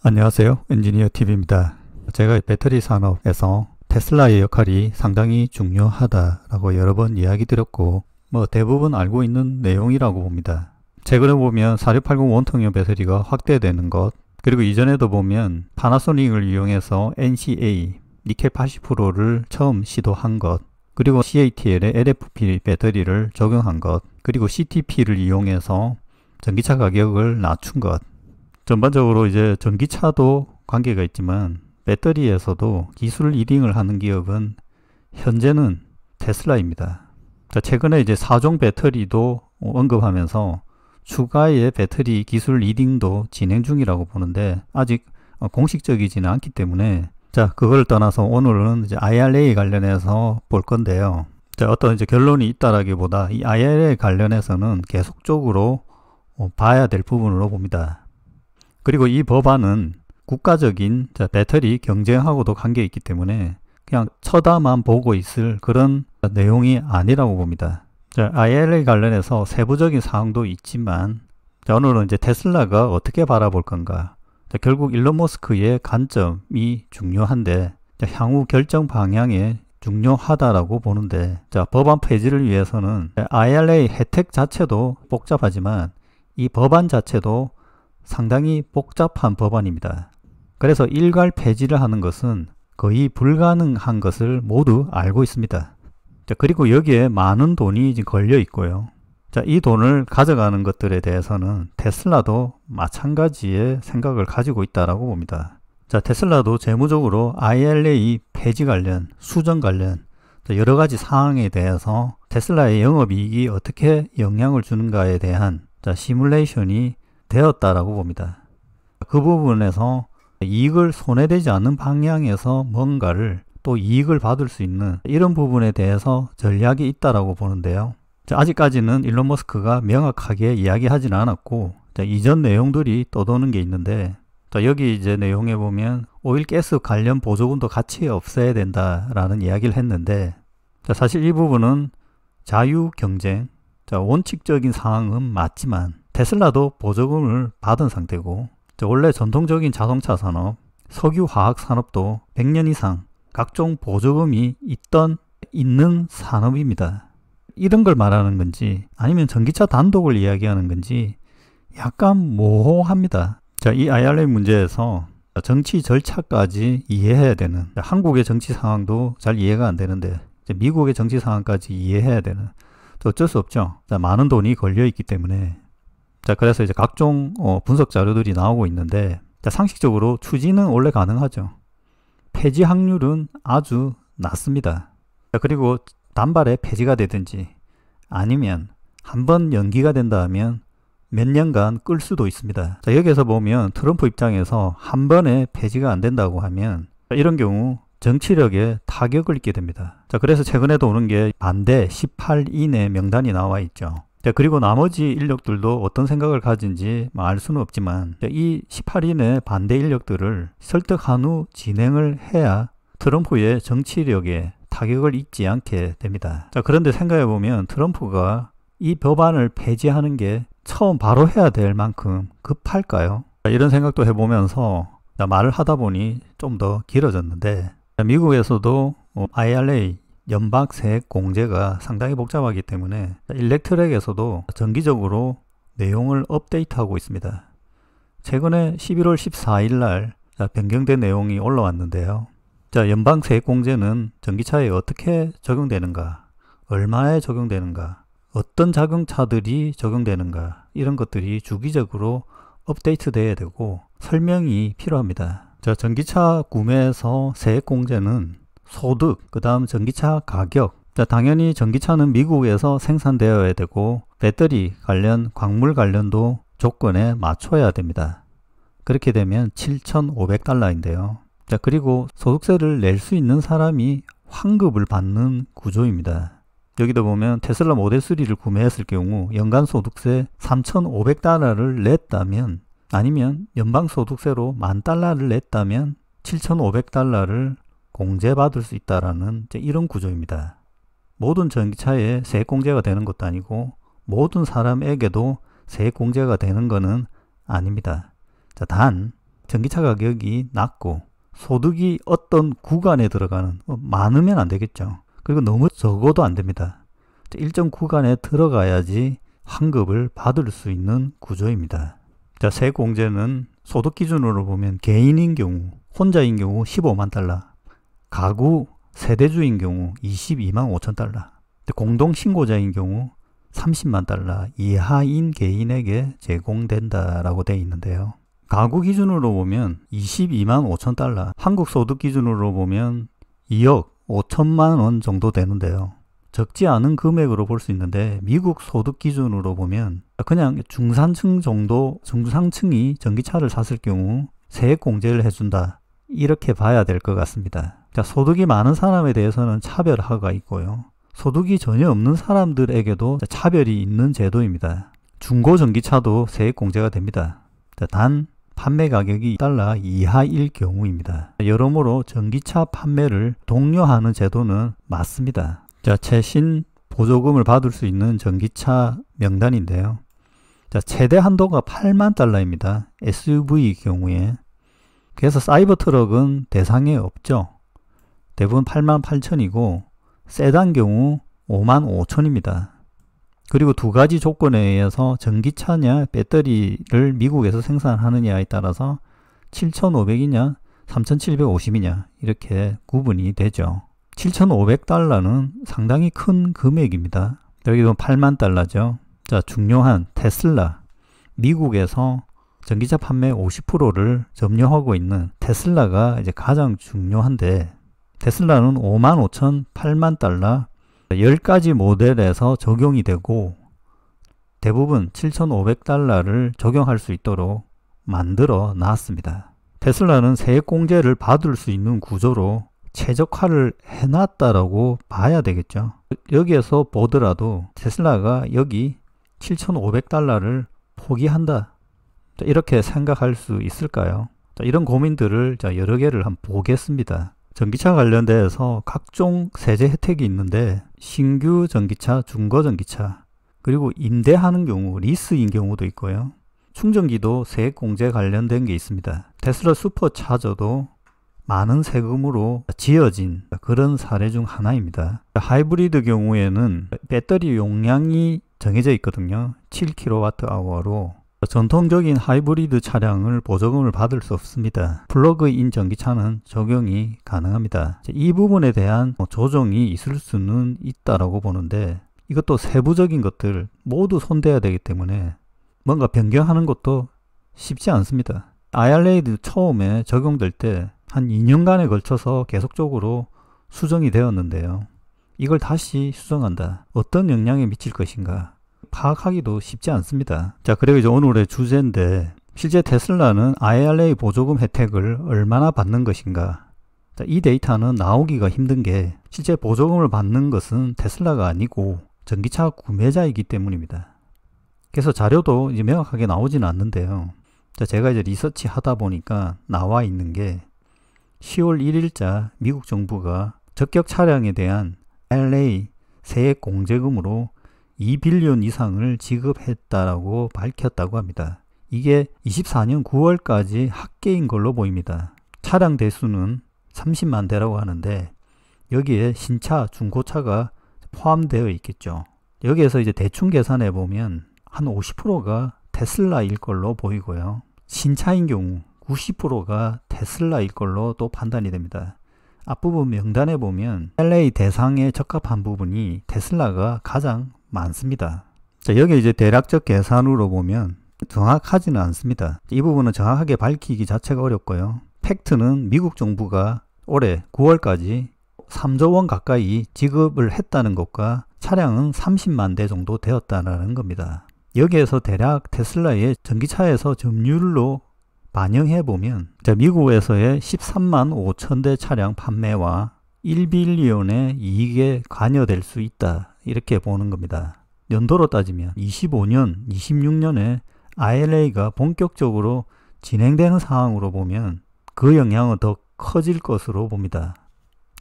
안녕하세요. 엔지니어 TV입니다. 제가 배터리 산업에서 테슬라의 역할이 상당히 중요하다라고 여러 번 이야기 드렸고 대부분 알고 있는 내용이라고 봅니다. 최근에 보면 4680 원통형 배터리가 확대되는 것, 그리고 이전에도 보면 파나소닉을 이용해서 NCA 니켈 80%를 처음 시도한 것, 그리고 CATL의 LFP 배터리를 적용한 것, 그리고 CTP를 이용해서 전기차 가격을 낮춘 것, 전반적으로 이제 전기차도 관계가 있지만 배터리에서도 기술 리딩을 하는 기업은 현재는 테슬라입니다. 최근에 이제 4종 배터리도 언급하면서 추가의 배터리 기술 리딩도 진행 중이라고 보는데 아직 공식적이지는 않기 때문에 그걸 떠나서 오늘은 이제 IRA 관련해서 볼 건데요. 어떤 이제 결론이 있다라기보다 이 IRA 관련해서는 계속적으로 봐야 될 부분으로 봅니다. 그리고 이 법안은 국가적인 배터리 경쟁하고도 관계 있기 때문에 그냥 쳐다만 보고 있을 그런 내용이 아니라고 봅니다. IRA 관련해서 세부적인 사항도 있지만 오늘은 이제 테슬라가 어떻게 바라볼 건가, 결국 일론 머스크의 관점이 중요한데 향후 결정 방향에 중요하다라고 보는데, 법안 폐지를 위해서는 IRA 혜택 자체도 복잡하지만 이 법안 자체도 상당히 복잡한 법안입니다. 그래서 일괄 폐지를 하는 것은 거의 불가능한 것을 모두 알고 있습니다. 그리고 여기에 많은 돈이 걸려 있고요. 이 돈을 가져가는 것들에 대해서는 테슬라도 마찬가지의 생각을 가지고 있다고 봅니다. 테슬라도 재무적으로 IRA 폐지 관련, 수정 관련 여러 가지 사항에 대해서 테슬라의 영업이익이 어떻게 영향을 주는가에 대한 시뮬레이션이 되었다라고 봅니다. 그 부분에서 이익을 손해되지 않는 방향에서 뭔가를 또 이익을 받을 수 있는 이런 부분에 대해서 전략이 있다라고 보는데요. 아직까지는 일론 머스크가 명확하게 이야기하지는 않았고 이전 내용들이 떠도는 게 있는데, 여기 이제 내용에 보면 오일 가스 관련 보조금도 같이 없애야 된다라는 이야기를 했는데, 사실 이 부분은 자유 경쟁, 원칙적인 사항은 맞지만 테슬라도 보조금을 받은 상태고, 원래 전통적인 자동차 산업, 석유 화학 산업도 100년 이상 각종 보조금이 있는 산업입니다. 이런 걸 말하는 건지 아니면 전기차 단독을 이야기하는 건지 약간 모호합니다. 이 IRA 문제에서 정치 절차까지 이해해야 되는, 한국의 정치 상황도 잘 이해가 안 되는데 미국의 정치 상황까지 이해해야 되는, 어쩔 수 없죠. 많은 돈이 걸려 있기 때문에. 그래서 이제 각종 분석 자료들이 나오고 있는데, 상식적으로 추진은 원래 가능하죠. 폐지 확률은 아주 낮습니다. 그리고 단발에 폐지가 되든지 아니면 한번 연기가 된다 하면 몇 년간 끌 수도 있습니다. 여기에서 보면 트럼프 입장에서 한 번에 폐지가 안 된다고 하면 이런 경우 정치력에 타격을 입게 됩니다. 그래서 최근에도 오는 게 반대 18인의 명단이 나와 있죠. 그리고 나머지 인력들도 어떤 생각을 가진지 알 수는 없지만 이 18인의 반대 인력들을 설득한 후 진행을 해야 트럼프의 정치력에 타격을 입지 않게 됩니다. 그런데 생각해보면 트럼프가 이 법안을 폐지하는 게 처음 바로 해야 될 만큼 급할까요? 이런 생각도 해보면서 말을 하다 보니 좀 더 길어졌는데, 미국에서도 IRA 연방세액 공제가 상당히 복잡하기 때문에 일렉트랙에서도 정기적으로 내용을 업데이트하고 있습니다. 최근에 11월 14일 날 변경된 내용이 올라왔는데요. 연방세액 공제는 전기차에 어떻게 적용되는가, 얼마에 적용되는가, 어떤 자동차들이 적용되는가, 이런 것들이 주기적으로 업데이트 돼야 되고 설명이 필요합니다. 전기차 구매에서 세액 공제는 소득, 그 다음 전기차 가격, 당연히 전기차는 미국에서 생산되어야 되고 배터리 관련, 광물 관련도 조건에 맞춰야 됩니다. 그렇게 되면 7,500달러인데요. 그리고 소득세를 낼 수 있는 사람이 환급을 받는 구조입니다. 여기도 보면 테슬라 모델 3를 구매했을 경우 연간 소득세 3,500달러를 냈다면, 아니면 연방 소득세로 10,000달러를 냈다면 7,500달러를 공제받을 수 있다라는 이런 구조입니다. 모든 전기차에 세액 공제가 되는 것도 아니고 모든 사람에게도 세액 공제가 되는 것은 아닙니다. 단 전기차 가격이 낮고 소득이 어떤 구간에 들어가는, 많으면 안 되겠죠. 그리고 너무 적어도 안 됩니다. 일정 구간에 들어가야지 환급을 받을 수 있는 구조입니다. 자, 세액공제는 소득 기준으로 보면 개인인 경우, 혼자인 경우 15만 달러, 가구 세대주인 경우 22만 5천 달러, 공동신고자인 경우 30만 달러 이하인 개인에게 제공된다라고 되어 있는데요. 가구 기준으로 보면 22만 5천 달러, 한국 소득 기준으로 보면 2억 5천만 원 정도 되는데요. 적지 않은 금액으로 볼 수 있는데 미국 소득 기준으로 보면 그냥 중산층 정도, 중상층이 전기차를 샀을 경우 세액 공제를 해준다, 이렇게 봐야 될 것 같습니다. 자, 소득이 많은 사람에 대해서는 차별화가 있고요. 소득이 전혀 없는 사람들에게도 차별이 있는 제도입니다. 중고 전기차도 세액 공제가 됩니다. 자, 단 판매 가격이 달러 이하일 경우입니다. 여러모로 전기차 판매를 독려하는 제도는 맞습니다. 자, 최신 보조금을 받을 수 있는 전기차 명단인데요. 자, 최대 한도가 8만 달러입니다. SUV 경우에. 그래서 사이버 트럭은 대상에 없죠. 대부분 8만 8천이고 세단 경우 5만 5천입니다. 그리고 두 가지 조건에 의해서 전기차냐 배터리를 미국에서 생산하느냐에 따라서 7,500이냐 3,750이냐 이렇게 구분이 되죠. 7,500달러는 상당히 큰 금액입니다. 여기도 8만 달러죠. 자, 중요한 테슬라. 미국에서 전기차 판매 50%를 점유하고 있는 테슬라가 이제 가장 중요한데, 테슬라는 5만 5천, 8만 달러 10가지 모델에서 적용이 되고 대부분 7,500달러를 적용할 수 있도록 만들어 놨습니다. 테슬라는 세액공제를 받을 수 있는 구조로 최적화를 해놨다라고 봐야 되겠죠. 여기에서 보더라도 테슬라가 여기 7,500달러를 포기한다, 이렇게 생각할 수 있을까요? 이런 고민들을 여러 개를 한번 보겠습니다. 전기차 관련돼서 각종 세제 혜택이 있는데 신규 전기차, 중고 전기차, 그리고 임대하는 경우, 리스인 경우도 있고요. 충전기도 세액 공제 관련된 게 있습니다. 테슬라 슈퍼차저도 많은 세금으로 지어진 그런 사례 중 하나입니다. 하이브리드 경우에는 배터리 용량이 정해져 있거든요. 7kWh로 전통적인 하이브리드 차량을 보조금을 받을 수 없습니다. 플러그인 전기차는 적용이 가능합니다. 이 부분에 대한 조정이 있을 수는 있다라고 보는데 이것도 세부적인 것들 모두 손대야 되기 때문에 뭔가 변경하는 것도 쉽지 않습니다. IRA도 처음에 적용될 때 한 2년간에 걸쳐서 계속적으로 수정이 되었는데요. 이걸 다시 수정한다. 어떤 영향에 미칠 것인가 파악하기도 쉽지 않습니다. 자, 그리고 이제 오늘의 주제인데 실제 테슬라는 IRA 보조금 혜택을 얼마나 받는 것인가. 자, 이 데이터는 나오기가 힘든 게 실제 보조금을 받는 것은 테슬라가 아니고 전기차 구매자이기 때문입니다. 그래서 자료도 이제 명확하게 나오지는 않는데요. 자, 제가 이제 리서치 하다 보니까 나와 있는 게 10월 1일자 미국 정부가 적격 차량에 대한 IRA 세액 공제금으로 2빌리언 이상을 지급했다라고 밝혔다고 합니다. 이게 24년 9월까지 합계인 걸로 보입니다. 차량 대수는 30만 대라고 하는데 여기에 신차, 중고차가 포함되어 있겠죠. 여기에서 이제 대충 계산해 보면 한 50%가 테슬라일 걸로 보이고요. 신차인 경우 90%가 테슬라일 걸로 또 판단이 됩니다. 앞부분 명단에 보면 LA 대상에 적합한 부분이 테슬라가 가장 많습니다. 자, 여기 이제 대략적 계산으로 보면 정확하지는 않습니다. 이 부분은 정확하게 밝히기 자체가 어렵고요. 팩트는 미국 정부가 올해 9월까지 3조 원 가까이 지급을 했다는 것과 차량은 30만 대 정도 되었다는 겁니다. 여기에서 대략 테슬라의 전기차에서 점유율로 반영해 보면 미국에서의 13만 5천 대 차량 판매와 1빌리언의 이익에 관여될 수 있다, 이렇게 보는 겁니다. 연도로 따지면 25년, 26년에 IRA가 본격적으로 진행되는 상황으로 보면 그 영향은 더 커질 것으로 봅니다.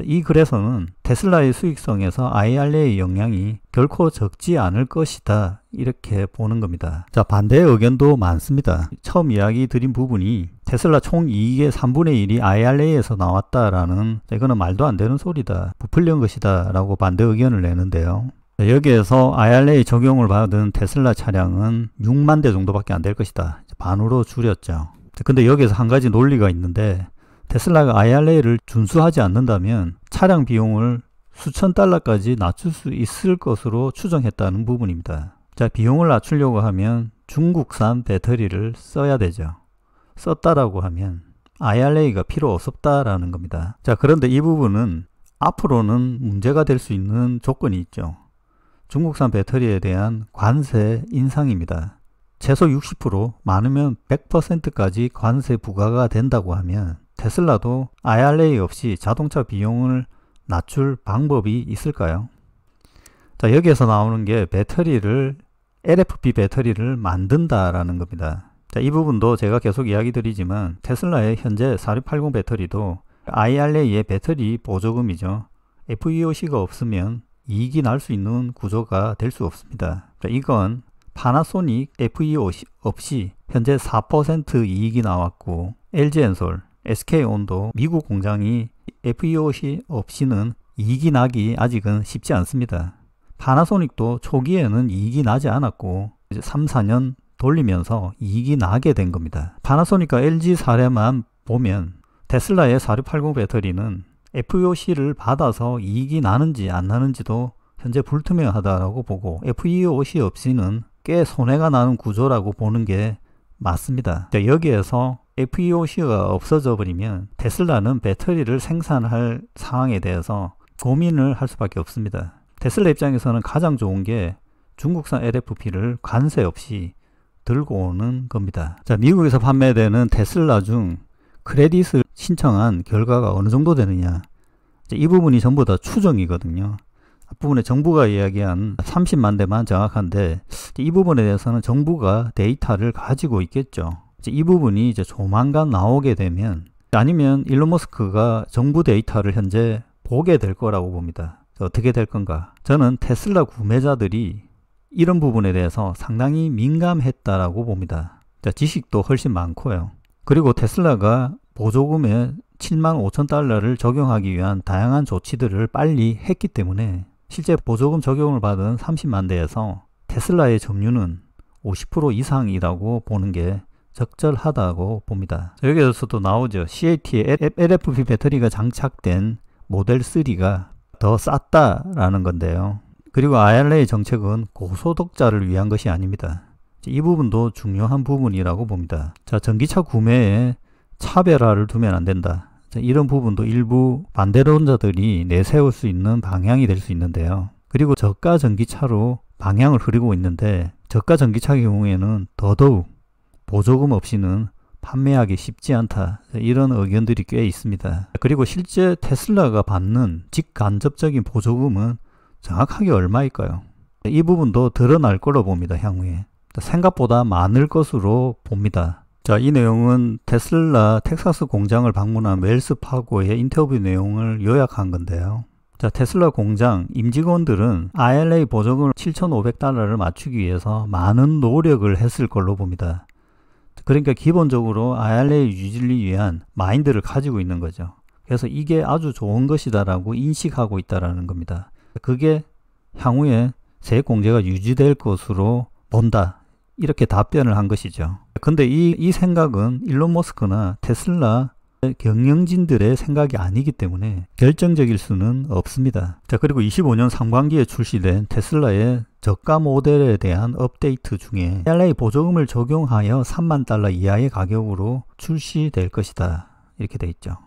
이 글에서는 테슬라의 수익성에서 IRA의 영향이 결코 적지 않을 것이다, 이렇게 보는 겁니다. 자, 반대의 의견도 많습니다. 처음 이야기 드린 부분이 테슬라 총 이익의 3분의 1이 IRA에서 나왔다라는, 이거는 말도 안 되는 소리다, 부풀린 것이다 라고 반대 의견을 내는데요. 여기에서 IRA 적용을 받은 테슬라 차량은 6만 대 정도밖에 안 될 것이다, 반으로 줄였죠. 근데 여기에서 한 가지 논리가 있는데, 테슬라가 IRA를 준수하지 않는다면 차량 비용을 수천 달러까지 낮출 수 있을 것으로 추정했다는 부분입니다. 자, 비용을 낮추려고 하면 중국산 배터리를 써야 되죠. 썼다라고 하면 IRA가 필요 없었다라는 겁니다. 자, 그런데 이 부분은 앞으로는 문제가 될 수 있는 조건이 있죠. 중국산 배터리에 대한 관세 인상입니다. 최소 60%, 많으면 100%까지 관세 부과가 된다고 하면 테슬라도 IRA 없이 자동차 비용을 낮출 방법이 있을까요? 자, 여기에서 나오는 게 배터리를, LFP 배터리를 만든다라는 겁니다. 자, 이 부분도 제가 계속 이야기 드리지만 테슬라의 현재 4680 배터리도 IRA의 배터리 보조금이죠. FEOC가 없으면 이익이 날 수 있는 구조가 될 수 없습니다. 자, 이건 파나소닉 FEOC 없이 현재 4% 이익이 나왔고, LG엔솔, SK온도 미국 공장이 FEOC 없이는 이익이 나기 아직은 쉽지 않습니다. 파나소닉도 초기에는 이익이 나지 않았고 이제 3, 4년 돌리면서 이익이 나게 된 겁니다. 파나소닉과 LG 사례만 보면 테슬라의 4680 배터리는 FEOC를 받아서 이익이 나는지 안 나는지도 현재 불투명하다고 보고, FEOC 없이는 꽤 손해가 나는 구조라고 보는 게 맞습니다. 여기에서 FEOC가 없어져 버리면 테슬라는 배터리를 생산할 상황에 대해서 고민을 할 수밖에 없습니다. 테슬라 입장에서는 가장 좋은 게 중국산 LFP를 관세 없이 들고 오는 겁니다. 자, 미국에서 판매되는 테슬라 중 크레딧을 신청한 결과가 어느 정도 되느냐, 이 부분이 전부 다 추정이거든요. 앞부분에 정부가 이야기한 30만 대만 정확한데, 이 부분에 대해서는 정부가 데이터를 가지고 있겠죠. 이 부분이 이제 조만간 나오게 되면, 아니면 일론 머스크가 정부 데이터를 현재 보게 될 거라고 봅니다. 어떻게 될 건가? 저는 테슬라 구매자들이 이런 부분에 대해서 상당히 민감했다라고 봅니다. 자, 지식도 훨씬 많고요. 그리고 테슬라가 보조금에 7만 5천 달러를 적용하기 위한 다양한 조치들을 빨리 했기 때문에 실제 보조금 적용을 받은 30만 대에서 테슬라의 점유는 50% 이상이라고 보는 게 적절하다고 봅니다. 여기에서도 나오죠. CAT에 LFP 배터리가 장착된 모델 3가 더 쌌다라는 건데요. 그리고 IRA 정책은 고소득자를 위한 것이 아닙니다. 이 부분도 중요한 부분이라고 봅니다. 자, 전기차 구매에 차별화를 두면 안 된다. 자, 이런 부분도 일부 반대론자들이 내세울 수 있는 방향이 될 수 있는데요. 그리고 저가 전기차로 방향을 흐리고 있는데, 저가 전기차 경우에는 더더욱 보조금 없이는 판매하기 쉽지 않다, 이런 의견들이 꽤 있습니다. 그리고 실제 테슬라가 받는 직간접적인 보조금은 정확하게 얼마일까요? 이 부분도 드러날 걸로 봅니다. 향후에 생각보다 많을 것으로 봅니다. 자, 이 내용은 테슬라 텍사스 공장을 방문한 웰스 파고의 인터뷰 내용을 요약한 건데요. 자, 테슬라 공장 임직원들은 IRA 보조금 7,500달러를 맞추기 위해서 많은 노력을 했을 걸로 봅니다. 그러니까 기본적으로 IRA 유지를 위한 마인드를 가지고 있는 거죠. 그래서 이게 아주 좋은 것이다 라고 인식하고 있다는 겁니다. 그게 향후에 세액 공제가 유지될 것으로 본다, 이렇게 답변을 한 것이죠. 근데 이 생각은 일론 머스크나 테슬라 경영진들의 생각이 아니기 때문에 결정적일 수는 없습니다. 자, 그리고 25년 상반기에 출시된 테슬라의 저가 모델에 대한 업데이트 중에 IRA 보조금을 적용하여 3만 달러 이하의 가격으로 출시될 것이다, 이렇게 돼 있죠.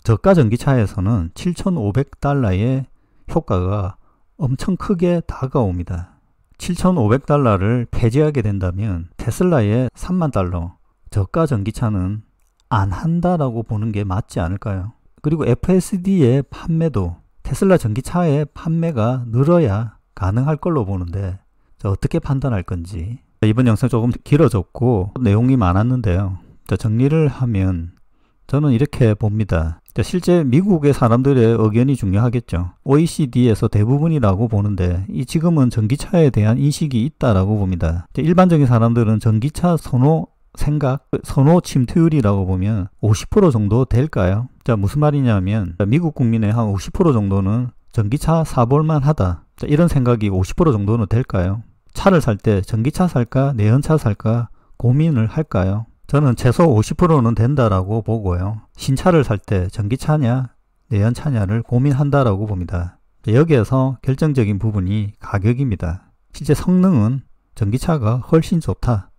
저가 전기차에서는 7,500달러의 효과가 엄청 크게 다가옵니다. 7,500달러를 폐지하게 된다면 테슬라의 3만 달러 저가 전기차는 안 한다라고 보는 게 맞지 않을까요? 그리고 FSD의 판매도 테슬라 전기차의 판매가 늘어야 가능할 걸로 보는데, 어떻게 판단할 건지. 이번 영상 조금 길어졌고 내용이 많았는데요. 정리를 하면 저는 이렇게 봅니다. 실제 미국의 사람들의 의견이 중요하겠죠. OECD에서 대부분이라고 보는데 지금은 전기차에 대한 인식이 있다라고 봅니다. 일반적인 사람들은 전기차 선호 침투율이라고 보면 50% 정도 될까요? 자, 무슨 말이냐면 미국 국민의 한 50% 정도는 전기차 사볼만 하다. 자, 이런 생각이 50% 정도는 될까요? 차를 살 때 전기차 살까 내연차 살까 고민을 할까요? 저는 최소 50%는 된다라고 보고요. 신차를 살 때 전기차냐 내연차냐를 고민한다라고 봅니다. 여기에서 결정적인 부분이 가격입니다. 실제 성능은 전기차가 훨씬 좋다.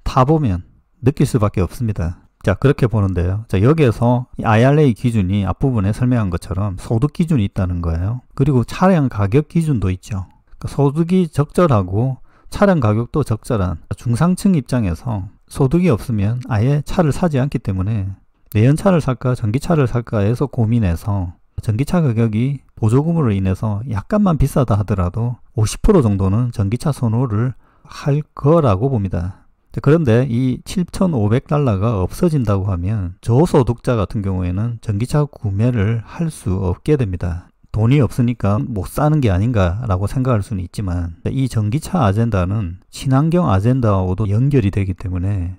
타보면 느낄 수밖에 없습니다. 자, 그렇게 보는데요. 자, 여기에서 IRA 기준이 앞부분에 설명한 것처럼 소득 기준이 있다는 거예요. 그리고 차량 가격 기준도 있죠. 그러니까 소득이 적절하고 차량 가격도 적절한 중상층 입장에서 소득이 없으면 아예 차를 사지 않기 때문에 내연차를 살까 전기차를 살까 해서 고민해서 전기차 가격이 보조금으로 인해서 약간만 비싸다 하더라도 50% 정도는 전기차 선호를 할 거라고 봅니다. 그런데 이 $7,500가 없어진다고 하면 저소득자 같은 경우에는 전기차 구매를 할 수 없게 됩니다. 돈이 없으니까 못 사는 게 아닌가 라고 생각할 수는 있지만 이 전기차 아젠다는 친환경 아젠다하고도 연결이 되기 때문에,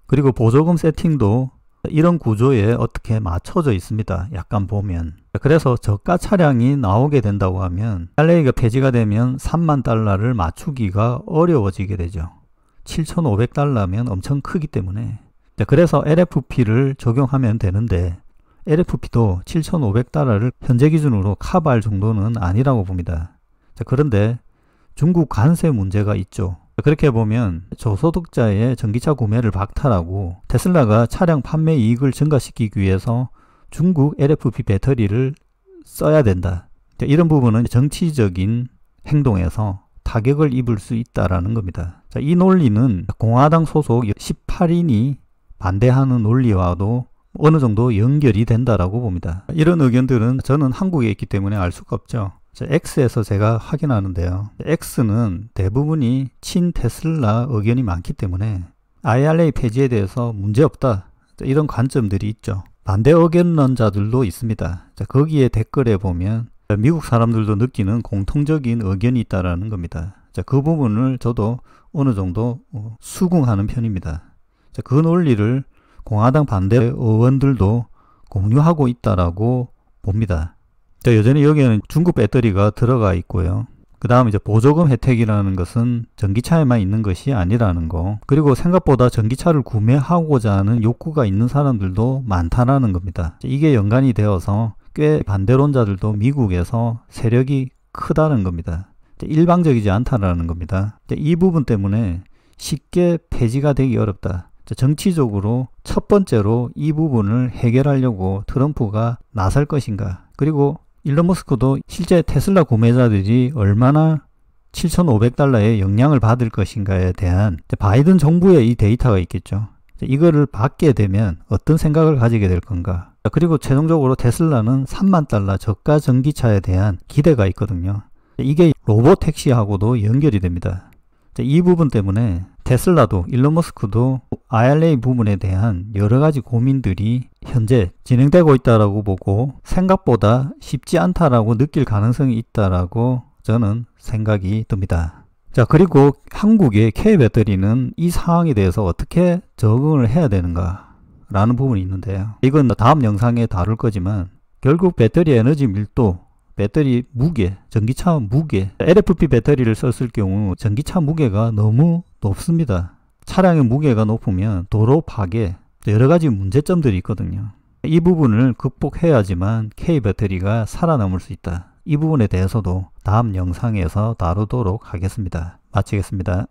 그리고 보조금 세팅도 이런 구조에 어떻게 맞춰져 있습니다. 약간 보면. 그래서 저가 차량이 나오게 된다고 하면 IRA가 폐지가 되면 $30,000를 맞추기가 어려워지게 되죠. $7,500면 엄청 크기 때문에. 그래서 LFP를 적용하면 되는데 LFP도 $7,500를 현재 기준으로 커버할 정도는 아니라고 봅니다. 자, 그런데 중국 관세 문제가 있죠. 그렇게 보면 저소득자의 전기차 구매를 박탈하고 테슬라가 차량 판매 이익을 증가시키기 위해서 중국 LFP 배터리를 써야 된다. 자, 이런 부분은 정치적인 행동에서 타격을 입을 수 있다라는 겁니다. 자, 이 논리는 공화당 소속 18인이 반대하는 논리와도 어느 정도 연결이 된다라고 봅니다. 이런 의견들은 저는 한국에 있기 때문에 알 수가 없죠. X에서 제가 확인하는데요. X는 대부분이 친테슬라 의견이 많기 때문에 IRA 폐지에 대해서 문제없다. 이런 관점들이 있죠. 반대 의견론자들도 있습니다. 거기에 댓글에 보면 미국 사람들도 느끼는 공통적인 의견이 있다라는 겁니다. 그 부분을 저도 어느 정도 수긍하는 편입니다. 그 논리를 공화당 반대 의원들도 공유하고 있다라고 봅니다. 여전히 여기에는 중국 배터리가 들어가 있고요. 그 다음 이제 보조금 혜택이라는 것은 전기차에만 있는 것이 아니라는 거. 그리고 생각보다 전기차를 구매하고자 하는 욕구가 있는 사람들도 많다라는 겁니다. 이게 연관이 되어서 꽤 반대론자들도 미국에서 세력이 크다는 겁니다. 일방적이지 않다라는 겁니다. 이 부분 때문에 쉽게 폐지가 되기 어렵다. 정치적으로 첫 번째로 이 부분을 해결하려고 트럼프가 나설 것인가. 그리고 일론 머스크도 실제 테슬라 구매자들이 얼마나 $7,500의 영향을 받을 것인가에 대한 바이든 정부의 이 데이터가 있겠죠. 이거를 받게 되면 어떤 생각을 가지게 될 건가. 그리고 최종적으로 테슬라는 $30,000 저가 전기차에 대한 기대가 있거든요. 이게 로보택시하고도 연결이 됩니다. 이 부분 때문에 테슬라도 일론 머스크도 IRA 부분에 대한 여러 가지 고민들이 현재 진행되고 있다라고 보고 생각보다 쉽지 않다라고 느낄 가능성이 있다라고 저는 생각이 듭니다. 자, 그리고 한국의 K배터리는 이 상황에 대해서 어떻게 적응을 해야 되는가 라는 부분이 있는데요. 이건 다음 영상에 다룰 거지만 결국 배터리 에너지 밀도, 배터리 무게, 전기차 무게, LFP 배터리를 썼을 경우 전기차 무게가 너무 높습니다. 차량의 무게가 높으면 도로 파괴, 여러 가지 문제점들이 있거든요. 이 부분을 극복해야지만 K배터리가 살아남을 수 있다. 이 부분에 대해서도 다음 영상에서 다루도록 하겠습니다. 마치겠습니다.